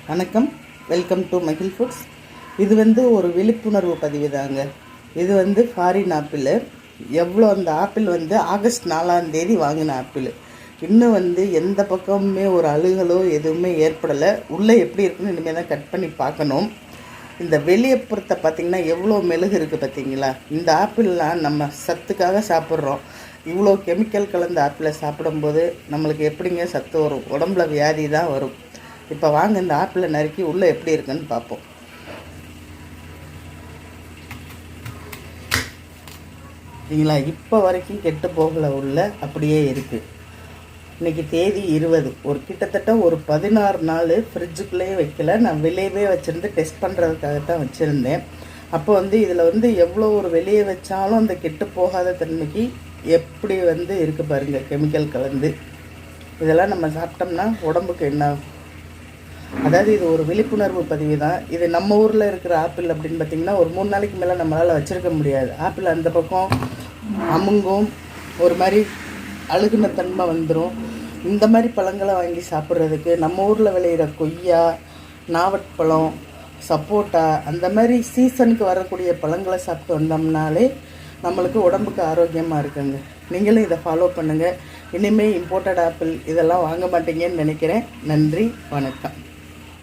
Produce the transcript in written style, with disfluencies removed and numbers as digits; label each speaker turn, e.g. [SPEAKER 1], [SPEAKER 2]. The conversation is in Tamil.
[SPEAKER 1] வணக்கம், வெல்கம் டு மகிழ் ஃபுட்ஸ். இது ஒரு விழிப்புணர்வு பதிவு தாங்க. இது ஃபாரின் ஆப்பிள். எவ்வளோ அந்த ஆப்பிள் ஆகஸ்ட் 4ஆம் தேதி வாங்கின ஆப்பிள். இன்னும் எந்த பக்கமுமே ஒரு அழுகலோ எதுவுமே ஏற்படலை. உள்ளே எப்படி இருக்குன்னு இனிமேல் தான் கட் பண்ணி பார்க்கணும். இந்த வெளியே பொறுத்த பார்த்திங்கன்னா எவ்வளோ மெழுகு இருக்குது பார்த்தீங்களா. இந்த ஆப்பிள்லாம் நம்ம சத்துக்காக சாப்பிட்றோம். இவ்வளோ கெமிக்கல் கலந்த ஆப்பிளை சாப்பிடும்போது நம்மளுக்கு எப்படிங்க சத்து வரும்? உடம்புல வியாதி தான் வரும். இப்போ வாங்க இந்த ஆப்பிளை நறுக்கி உள்ளே எப்படி இருக்குன்னு பார்ப்போம். சரிங்களா, இப்போ வரைக்கும் கெட்டு போகலை, உள்ள அப்படியே இருக்குது. இன்றைக்கி தேதி 20. கிட்டத்தட்ட ஒரு 16 நாள் ஃப்ரிட்ஜுக்குள்ளேயே வைக்கல. நான் வெளியவே வச்சுருந்து டெஸ்ட் பண்ணுறதுக்காகத்தான் வச்சுருந்தேன். அப்போ இதில் எவ்வளோ ஒரு வெளியே வச்சாலும் அந்த கெட்டு போகாத தன்மைக்கு எப்படி இருக்குது பாருங்கள், கெமிக்கல் கலந்து. இதெல்லாம் நம்ம சாப்பிட்டோம்னா உடம்புக்கு என்ன? அதாவது இது ஒரு விழிப்புணர்வு பதிவு தான். இது நம்ம ஊரில் இருக்கிற ஆப்பிள் அப்படின்னு பார்த்திங்கன்னா ஒரு 3 நாளைக்கு மேலே நம்மளால் வச்சுருக்க முடியாது. ஆப்பிள் அந்த பக்கம் அமுங்கும், ஒரு மாதிரி அழுகுன தன்மை வந்துடும். இந்த மாதிரி பழங்களை வாங்கி சாப்பிட்றதுக்கு நம்ம ஊரில் விளையிற கொய்யா, நாவற்பழம், சப்போட்டா, அந்த மாதிரி சீசனுக்கு வரக்கூடிய பழங்களை சாப்பிட்டு வந்தோம்னாலே நம்மளுக்கு உடம்புக்கு ஆரோக்கியமாக இருக்குங்க. நீங்களும் இதை ஃபாலோ பண்ணுங்கள். இனிமேல் இம்போர்ட்டட் ஆப்பிள் இதெல்லாம் வாங்க மாட்டீங்கன்னு நினைக்கிறேன். நன்றி, வணக்கம்.